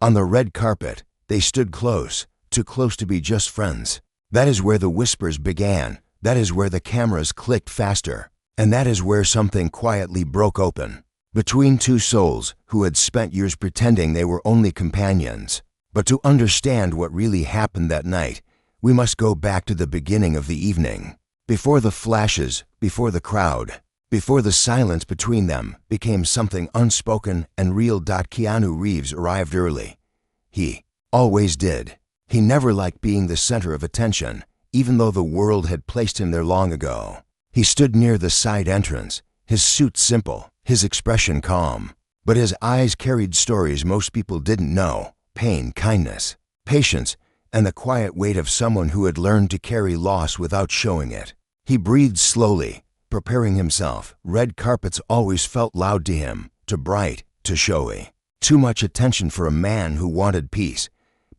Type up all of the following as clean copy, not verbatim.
On the red carpet, they stood close, too close to be just friends. That is where the whispers began. That is where the cameras clicked faster. And that is where something quietly broke open. Between two souls who had spent years pretending they were only companions. But to understand what really happened that night, we must go back to the beginning of the evening. Before the flashes, before the crowd, before the silence between them became something unspoken and real. KeanuReeves arrived early. He always did. He never liked being the center of attention, even though the world had placed him there long ago. He stood near the side entrance, his suit simple, his expression calm. But his eyes carried stories most people didn't know: pain, kindness, patience, and the quiet weight of someone who had learned to carry loss without showing it. He breathed slowly, preparing himself. Red carpets always felt loud to him, too bright, too showy. Too much attention for a man who wanted peace.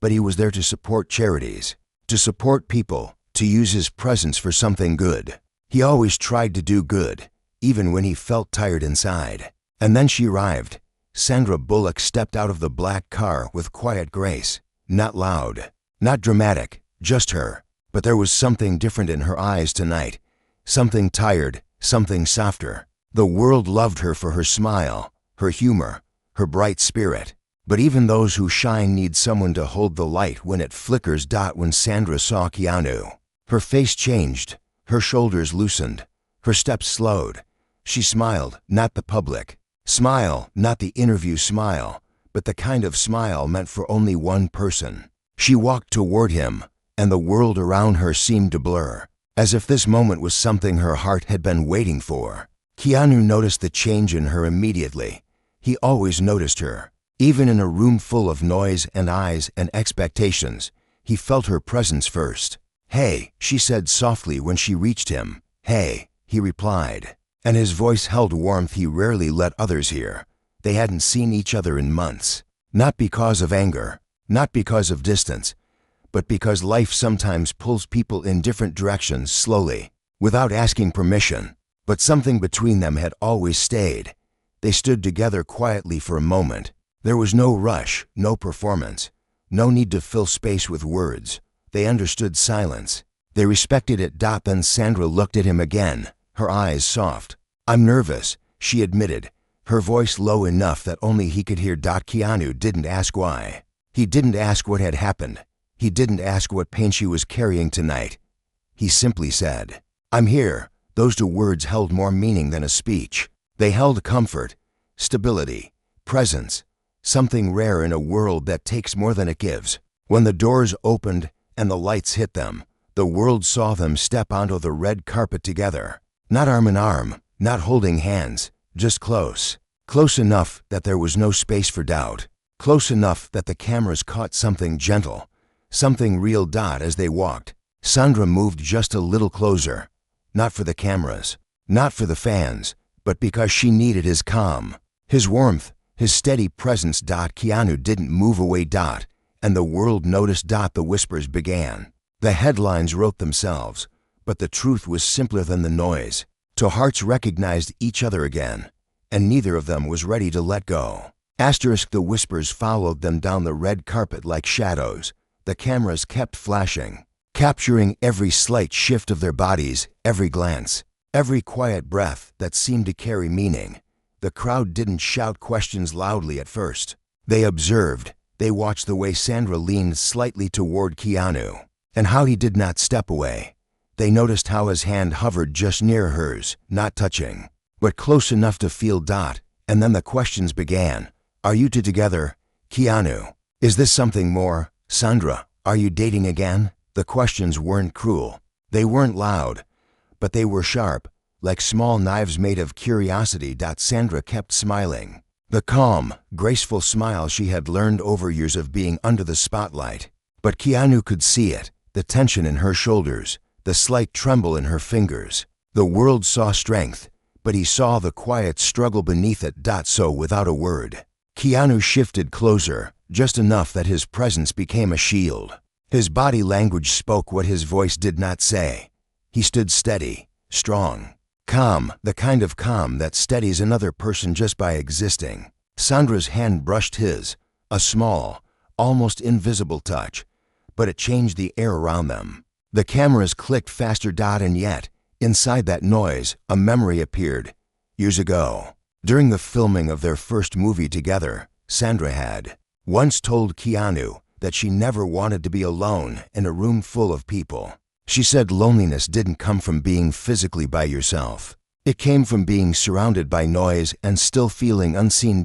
But he was there to support charities, to support people, to use his presence for something good. He always tried to do good, even when he felt tired inside. And then she arrived. Sandra Bullock stepped out of the black car with quiet grace. Not loud, not dramatic, just her. But there was something different in her eyes tonight. Something tired, something softer. The world loved her for her smile, her humor, her bright spirit. But even those who shine need someone to hold the light when it flickers. When Sandra saw Keanu, her face changed, her shoulders loosened, her steps slowed. She smiled, not the public smile, not the interview smile, but the kind of smile meant for only one person. She walked toward him, and the world around her seemed to blur, as if this moment was something her heart had been waiting for. Keanu noticed the change in her immediately. He always noticed her. Even in a room full of noise and eyes and expectations, he felt her presence first. "Hey," she said softly when she reached him. "Hey," he replied. And his voice held warmth he rarely let others hear. They hadn't seen each other in months. Not because of anger, not because of distance, but because life sometimes pulls people in different directions slowly, without asking permission. But something between them had always stayed. They stood together quietly for a moment. There was no rush, no performance, no need to fill space with words. They understood silence. They respected it. Then Sandra looked at him again, her eyes soft. "I'm nervous," she admitted, her voice low enough that only he could hear. Keanu didn't ask why. He didn't ask what had happened. He didn't ask what pain she was carrying tonight. He simply said, "I'm here." Those two words held more meaning than a speech. They held comfort, stability, presence, something rare in a world that takes more than it gives. When the doors opened and the lights hit them, the world saw them step onto the red carpet together. Not arm in arm, not holding hands, just close. Close enough that there was no space for doubt. Close enough that the cameras caught something gentle, something real. As they walked, Sandra moved just a little closer. Not for the cameras, not for the fans, but because she needed his calm, his warmth, his steady presence. Keanu didn't move away. And the world noticed. The whispers began. The headlines wrote themselves, but the truth was simpler than the noise. Two hearts recognized each other again, and neither of them was ready to let go. The whispers followed them down the red carpet like shadows. The cameras kept flashing, capturing every slight shift of their bodies, every glance, every quiet breath that seemed to carry meaning. The crowd didn't shout questions loudly at first. They observed. They watched the way Sandra leaned slightly toward Keanu, and how he did not step away. They noticed how his hand hovered just near hers, not touching, but close enough to feel. And then the questions began. "Are you two together? Keanu, is this something more? Sandra, are you dating again?" The questions weren't cruel. They weren't loud, but they were sharp, like small knives made of curiosity. Sandra kept smiling. The calm, graceful smile she had learned over years of being under the spotlight. But Keanu could see it, the tension in her shoulders, the slight tremble in her fingers. The world saw strength, but he saw the quiet struggle beneath it. So without a word, Keanu shifted closer, just enough that his presence became a shield. His body language spoke what his voice did not say. He stood steady, strong, calm, the kind of calm that steadies another person just by existing. Sandra's hand brushed his, a small, almost invisible touch, but it changed the air around them. The cameras clicked faster. And yet, inside that noise, a memory appeared. Years ago, during the filming of their first movie together, Sandra had once told Keanu that she never wanted to be alone in a room full of people. She said loneliness didn't come from being physically by yourself. It came from being surrounded by noise and still feeling unseen.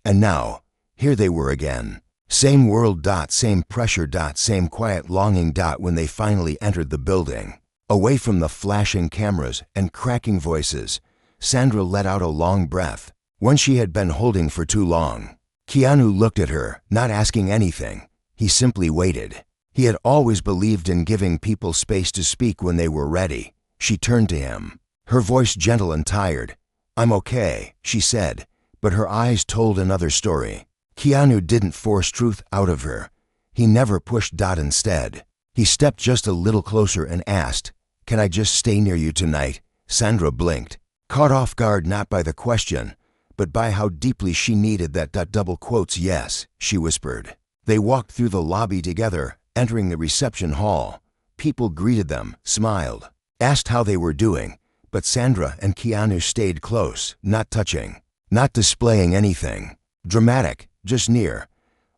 And now, here they were again. Same world. Same pressure. Same quiet longing. When they finally entered the building, away from the flashing cameras and cracking voices, Sandra let out a long breath, one she had been holding for too long. Keanu looked at her, not asking anything. He simply waited. He had always believed in giving people space to speak when they were ready. She turned to him, her voice gentle and tired. "I'm okay," she said, but her eyes told another story. Keanu didn't force truth out of her. He never pushed. Instead, he stepped just a little closer and asked, "Can I just stay near you tonight?" Sandra blinked, caught off guard not by the question, but by how deeply she needed that. Double quotes. "Yes," she whispered. They walked through the lobby together, entering the reception hall. People greeted them, smiled, asked how they were doing, but Sandra and Keanu stayed close, not touching, not displaying anything dramatic, just near,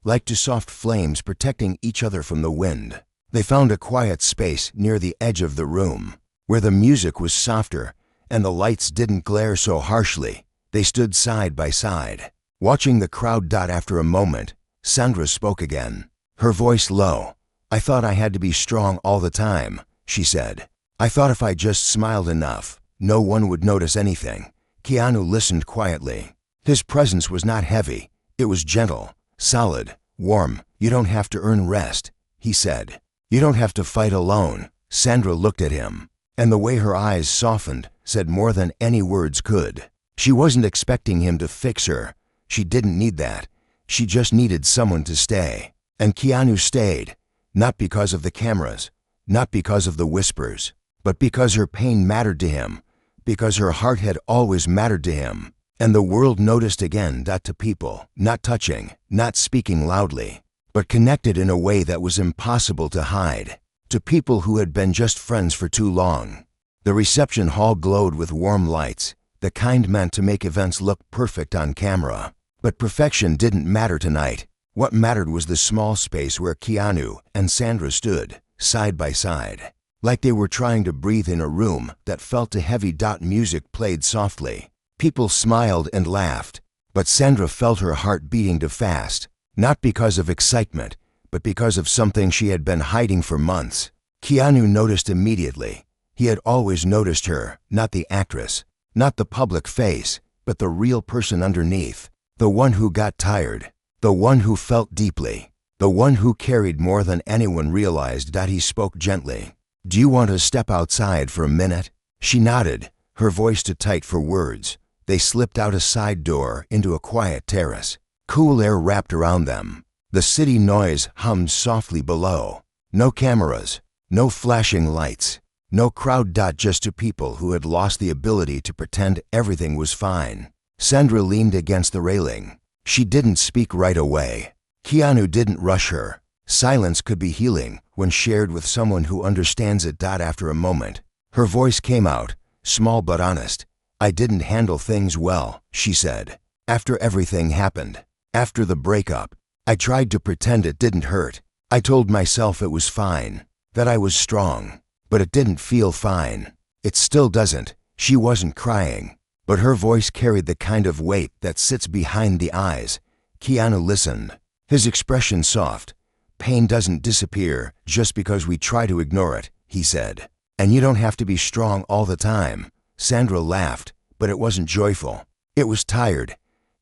like two soft flames protecting each other from the wind. They found a quiet space near the edge of the room, where the music was softer and the lights didn't glare so harshly. They stood side by side, watching the crowd. After a moment, Sandra spoke again, her voice low. "I thought I had to be strong all the time," she said. "I thought if I just smiled enough, no one would notice anything." Keanu listened quietly. His presence was not heavy. It was gentle, solid, warm. "You don't have to earn rest," he said. "You don't have to fight alone." Sandra looked at him, and the way her eyes softened said more than any words could. She wasn't expecting him to fix her. She didn't need that. She just needed someone to stay. And Keanu stayed, not because of the cameras, not because of the whispers, but because her pain mattered to him, because her heart had always mattered to him. And the world noticed again. To people, not touching, not speaking loudly, but connected in a way that was impossible to hide. To people who had been just friends for too long. The reception hall glowed with warm lights, the kind meant to make events look perfect on camera. But perfection didn't matter tonight. What mattered was the small space where Keanu and Sandra stood, side by side, like they were trying to breathe in a room that felt too heavy. Music played softly. People smiled and laughed, but Sandra felt her heart beating too fast, not because of excitement, but because of something she had been hiding for months. Keanu noticed immediately. He had always noticed her, not the actress, not the public face, but the real person underneath, the one who got tired, the one who felt deeply, the one who carried more than anyone realized. He spoke gently. "Do you want to step outside for a minute?" She nodded, her voice too tight for words. They slipped out a side door into a quiet terrace. Cool air wrapped around them. The city noise hummed softly below. No cameras, no flashing lights, no crowd. Just two people who had lost the ability to pretend everything was fine. Sandra leaned against the railing. She didn't speak right away. Keanu didn't rush her. Silence could be healing when shared with someone who understands it. After a moment, her voice came out, small but honest. "I didn't handle things well," she said. "After everything happened, after the breakup, I tried to pretend it didn't hurt. I told myself it was fine, that I was strong, but it didn't feel fine. It still doesn't." She wasn't crying, but her voice carried the kind of weight that sits behind the eyes. Keanu listened, his expression soft. "Pain doesn't disappear just because we try to ignore it," he said. "And you don't have to be strong all the time." Sandra laughed, but it wasn't joyful. It was tired.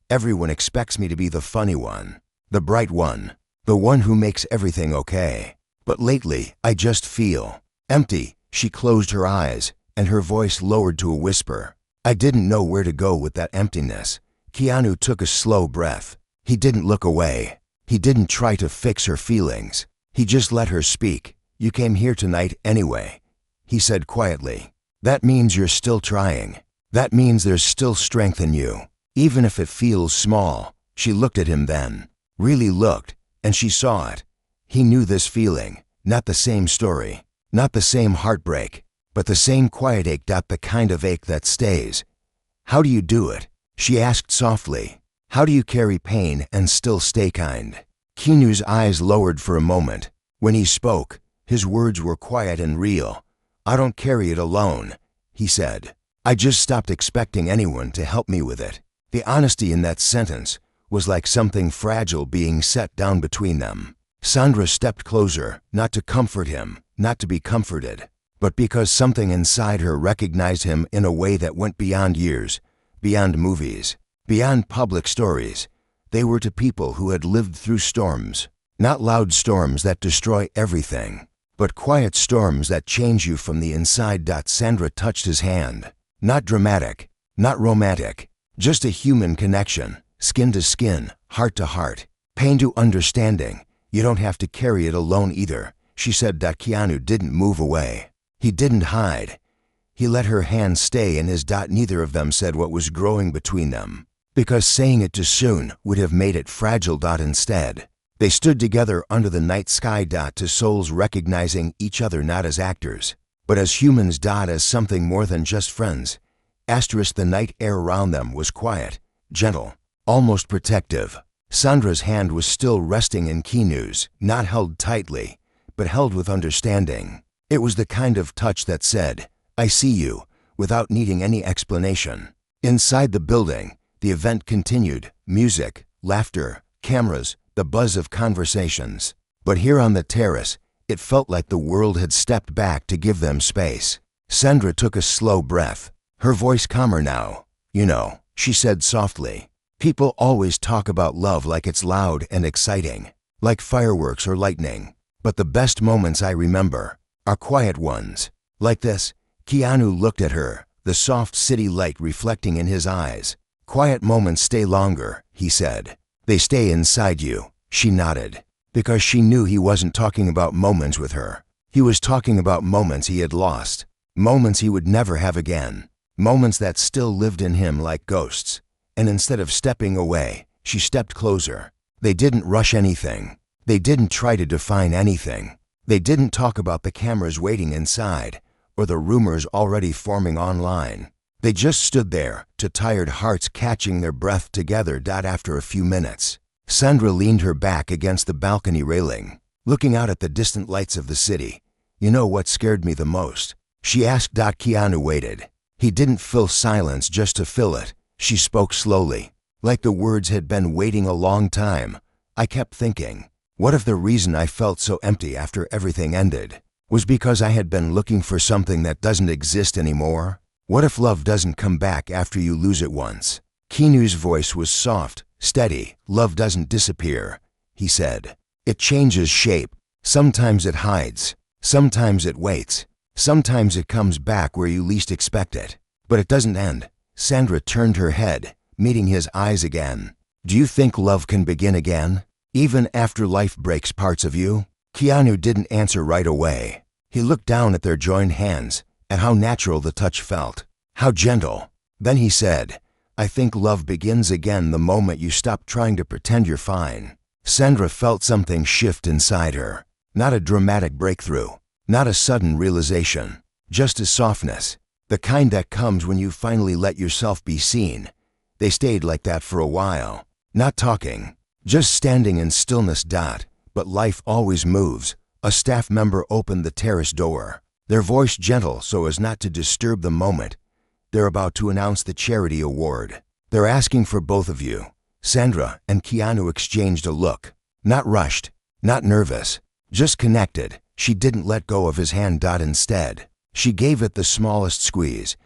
"Everyone expects me to be the funny one, the bright one, the one who makes everything okay. But lately, I just feel empty." She closed her eyes, and her voice lowered to a whisper. "I didn't know where to go with that emptiness." Keanu took a slow breath. He didn't look away. He didn't try to fix her feelings. He just let her speak. "You came here tonight anyway," he said quietly. "That means you're still trying. That means there's still strength in you, even if it feels small." She looked at him then, really looked, and she saw it. He knew this feeling, not the same story, not the same heartbreak, but the same quiet ache. The kind of ache that stays. How do you do it? She asked softly. How do you carry pain and still stay kind? Keanu's eyes lowered for a moment. When he spoke, his words were quiet and real. I don't carry it alone, he said. I just stopped expecting anyone to help me with it. The honesty in that sentence was like something fragile being set down between them. Sandra stepped closer, not to comfort him, not to be comforted, but because something inside her recognized him in a way that went beyond years, beyond movies, beyond public stories. They were to people who had lived through storms, not loud storms that destroy everything, but quiet storms that change you from the inside. Sandra touched his hand. Not dramatic, not romantic, just a human connection, skin to skin, heart to heart, pain to understanding. You don't have to carry it alone either, she said. Keanu didn't move away. He didn't hide. He let her hand stay in his. Neither of them said what was growing between them, because saying it too soon would have made it fragile. Instead, they stood together under the night sky. To souls recognizing each other not as actors, but as humans. As something more than just friends. The night air around them was quiet, gentle, almost protective. Sandra's hand was still resting in Keanu's, not held tightly, but held with understanding. It was the kind of touch that said, I see you, without needing any explanation. Inside the building, the event continued. Music, laughter, cameras, the buzz of conversations. But here on the terrace, it felt like the world had stepped back to give them space. Sandra took a slow breath, her voice calmer now. You know, she said softly, people always talk about love like it's loud and exciting, like fireworks or lightning. But the best moments I remember are quiet ones. Like this. Keanu looked at her, the soft city light reflecting in his eyes. Quiet moments stay longer, he said. They stay inside you. She nodded, because she knew he wasn't talking about moments with her. He was talking about moments he had lost, moments he would never have again, moments that still lived in him like ghosts. And instead of stepping away, she stepped closer. They didn't rush anything. They didn't try to define anything. They didn't talk about the cameras waiting inside, or the rumors already forming online. They just stood there, two tired hearts catching their breath together. After a few minutes, Sandra leaned her back against the balcony railing, looking out at the distant lights of the city. You know what scared me the most? She asked. Keanu waited. He didn't fill silence just to fill it. She spoke slowly, like the words had been waiting a long time. I kept thinking, what if the reason I felt so empty after everything ended was because I had been looking for something that doesn't exist anymore? What if love doesn't come back after you lose it once? Keanu's voice was soft, steady. Love doesn't disappear, he said. It changes shape. Sometimes it hides. Sometimes it waits. Sometimes it comes back where you least expect it. But it doesn't end. Sandra turned her head, meeting his eyes again. Do you think love can begin again, even after life breaks parts of you? Keanu didn't answer right away. He looked down at their joined hands, at how natural the touch felt, how gentle. Then he said, I think love begins again the moment you stop trying to pretend you're fine. Sandra felt something shift inside her. Not a dramatic breakthrough, not a sudden realization, just a softness, the kind that comes when you finally let yourself be seen. They stayed like that for a while, not talking, just standing in stillness. But life always moves. A staff member opened the terrace door, their voice gentle so as not to disturb the moment. They're about to announce the charity award. They're asking for both of you. Sandra and Keanu exchanged a look. Not rushed, not nervous, just connected. She didn't let go of his hand. Instead, she gave it the smallest squeeze.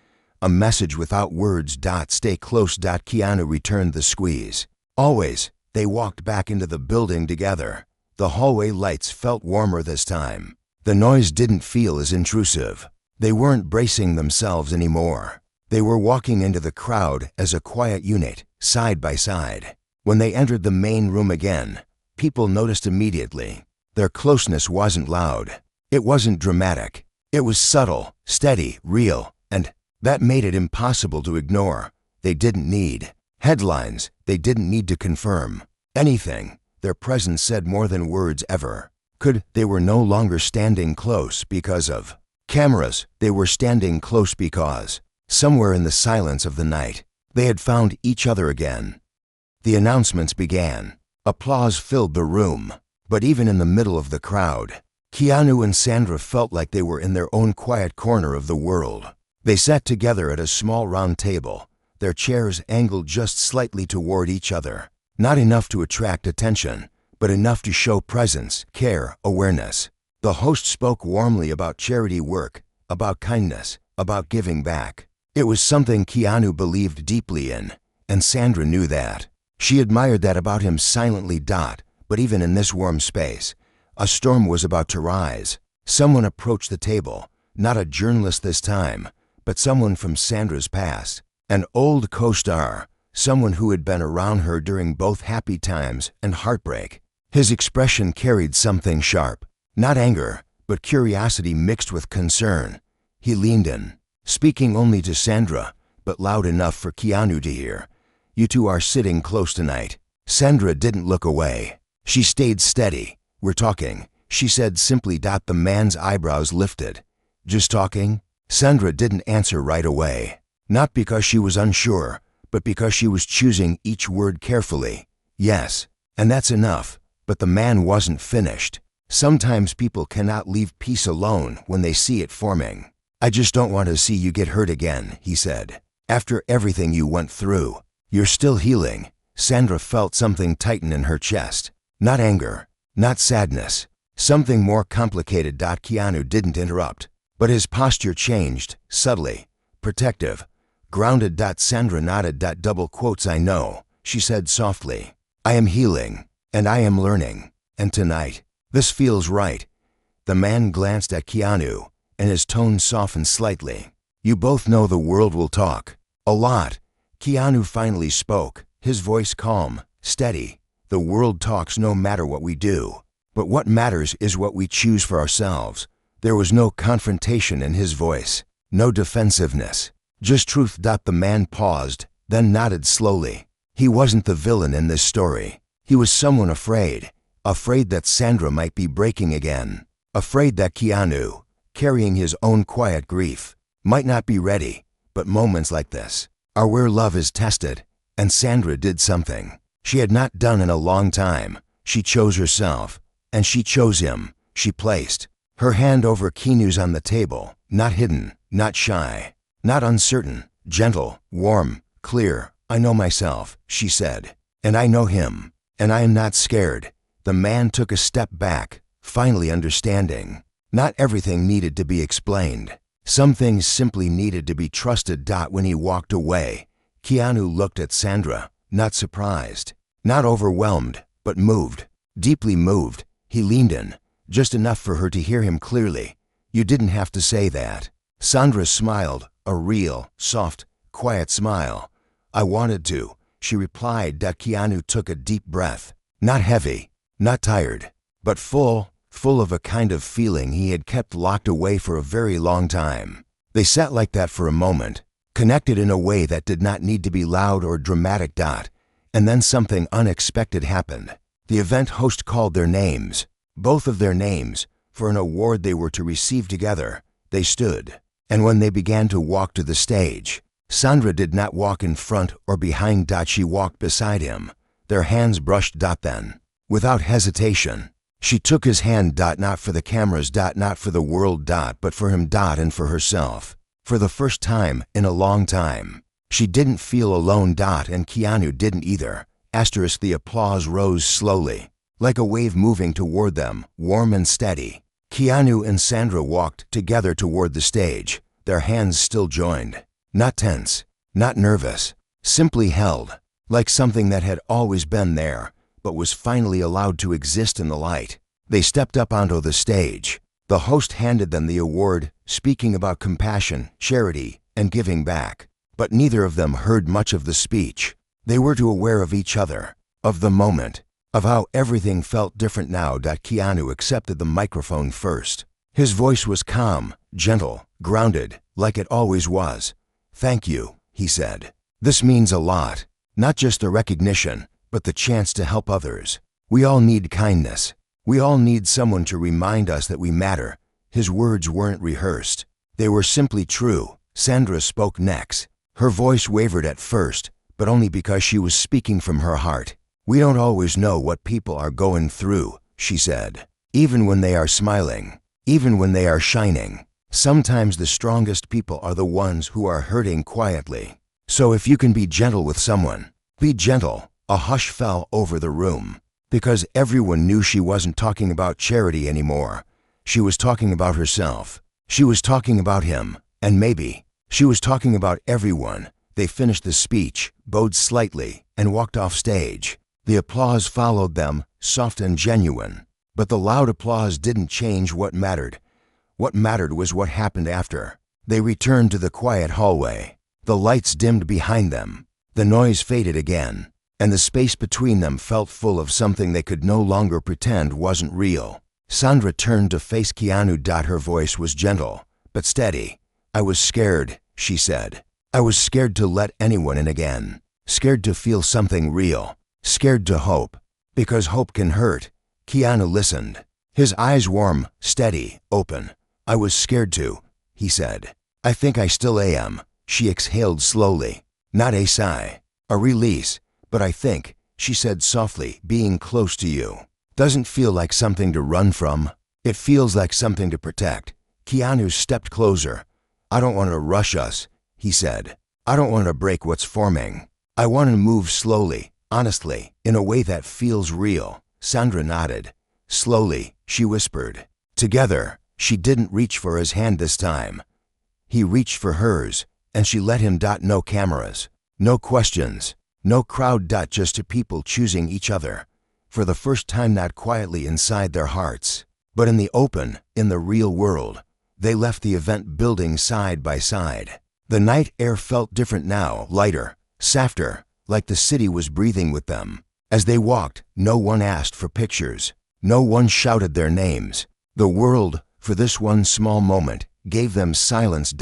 A message without words. Stay close. Keanu returned the squeeze. Always. They walked back into the building together. The hallway lights felt warmer this time. The noise didn't feel as intrusive. They weren't bracing themselves anymore. They were walking into the crowd as a quiet unit, side by side. When they entered the main room again, people noticed immediately. Their closeness wasn't loud. It wasn't dramatic. It was subtle, steady, real, and that made it impossible to ignore. They didn't need headlines. They didn't need to confirm anything. their presence said more than words ever could. They were no longer standing close because of cameras. They were standing close because, somewhere in the silence of the night, they had found each other again. The announcements began. Applause filled the room. But even in the middle of the crowd, Keanu and Sandra felt like they were in their own quiet corner of the world. They sat together at a small round table, their chairs angled just slightly toward each other. Not enough to attract attention, but enough to show presence, care, awareness. The host spoke warmly about charity work, about kindness, about giving back. It was something Keanu believed deeply in, and Sandra knew that. She admired that about him silently. But even in this warm space, a storm was about to rise. Someone approached the table, not a journalist this time, but someone from Sandra's past, an old co-star, someone who had been around her during both happy times and heartbreak. His expression carried something sharp, not anger, but curiosity mixed with concern. He leaned in, speaking only to Sandra, but loud enough for Keanu to hear. "You two are sitting close tonight." Sandra didn't look away. She stayed steady. "We're talking," she said simply. The man's eyebrows lifted. "Just talking?" Sandra didn't answer right away. Not because she was unsure, but because she was choosing each word carefully. "Yes, and that's enough." But the man wasn't finished. "Sometimes people cannot leave peace alone when they see it forming. I just don't want to see you get hurt again," he said. "After everything you went through, you're still healing." Sandra felt something tighten in her chest. Not anger, not sadness, something more complicated. Keanu didn't interrupt, but his posture changed, subtly, protective, grounded. Sandra nodded. Double quotes, "I know," she said softly. "I am healing, and I am learning, and tonight, this feels right." The man glanced at Keanu, and his tone softened slightly. "You both know the world will talk. A lot." Keanu finally spoke, his voice calm, steady. "The world talks no matter what we do. But what matters is what we choose for ourselves." There was no confrontation in his voice, no defensiveness, just truth. The man paused, then nodded slowly. He wasn't the villain in this story. He was someone afraid. Afraid that Sandra might be breaking again. Afraid that Keanu, carrying his own quiet grief, might not be ready. But moments like this are where love is tested, and Sandra did something she had not done in a long time. She chose herself, and she chose him. She placed her hand over Keanu's on the table, not hidden, not shy, not uncertain, gentle, warm, clear. "I know myself," she said, "and I know him, and I am not scared." The man took a step back, finally understanding. Not everything needed to be explained. Some things simply needed to be trusted. When he walked away, Keanu looked at Sandra, not surprised, not overwhelmed, but moved, deeply moved. He leaned in, just enough for her to hear him clearly. "You didn't have to say that." Sandra smiled, a real, soft, quiet smile. "I wanted to," she replied. Keanu took a deep breath, not heavy, not tired, but full of a kind of feeling he had kept locked away for a very long time. They sat like that for a moment, connected in a way that did not need to be loud or dramatic. And then something unexpected happened. The event host called their names, both of their names, for an award they were to receive together. They stood, and when they began to walk to the stage, Sandra did not walk in front or behind. She walked beside him. Their hands brushed. Then, without hesitation, she took his hand. Not for the cameras. Not for the world. But for him. And for herself. For the first time in a long time, she didn't feel alone. And Keanu didn't either. The applause rose slowly, like a wave moving toward them, warm and steady. Keanu and Sandra walked together toward the stage, their hands still joined. Not tense, not nervous, simply held, like something that had always been there, but was finally allowed to exist in the light. They stepped up onto the stage. The host handed them the award, speaking about compassion, charity, and giving back. But neither of them heard much of the speech. They were too aware of each other, of the moment, of how everything felt different now. Keanu accepted the microphone first. His voice was calm, gentle, grounded, like it always was. "Thank you," he said. "This means a lot. Not just the recognition, but the chance to help others. We all need kindness. We all need someone to remind us that we matter. His words weren't rehearsed. They were simply true. Sandra spoke next. Her voice wavered at first, but only because she was speaking from her heart. We don't always know what people are going through, she said. Even when they are smiling, even when they are shining. Sometimes the strongest people are the ones who are hurting quietly. So if you can be gentle with someone, be gentle. A hush fell over the room, because everyone knew she wasn't talking about Charity anymore. She was talking about herself. She was talking about him, and maybe she was talking about everyone. They finished the speech, bowed slightly, and walked off stage. The applause followed them, soft and genuine. But the loud applause didn't change what mattered. What mattered was what happened after. They returned to the quiet hallway. The lights dimmed behind them. The noise faded again, and the space between them felt full of something they could no longer pretend wasn't real. Sandra turned to face Keanu. Her voice was gentle, but steady. I was scared, she said. I was scared to let anyone in again. Scared to feel something real. Scared to hope. Because hope can hurt. Keanu listened. His eyes warm, steady, open. I was scared too, he said. I think I still am. She exhaled slowly. Not a sigh. A release. But I think, she said softly, being close to you doesn't feel like something to run from. It feels like something to protect. Keanu stepped closer. I don't want to rush us, he said. I don't want to break what's forming. I want to move slowly, honestly, in a way that feels real. Sandra nodded. Slowly, she whispered. Together. She didn't reach for his hand this time. He reached for hers, and she let him. No cameras. No questions. No crowd. Just two people choosing each other. For the first time, not quietly inside their hearts, but in the open, in the real world. They left the event building side by side. The night air felt different now, lighter, softer, like the city was breathing with them. As they walked, no one asked for pictures. No one shouted their names. The world, for this one small moment, gave them silence.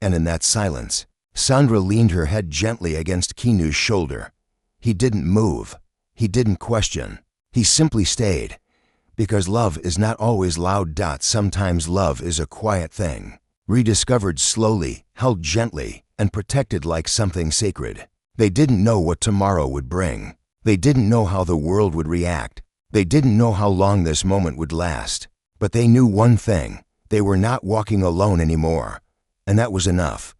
And in that silence, Sandra leaned her head gently against Keanu's shoulder. He didn't move. He didn't question. He simply stayed. Because love is not always loud. Sometimes love is a quiet thing. Rediscovered slowly, held gently, and protected like something sacred. They didn't know what tomorrow would bring. They didn't know how the world would react. They didn't know how long this moment would last. But they knew one thing. They were not walking alone anymore. And that was enough.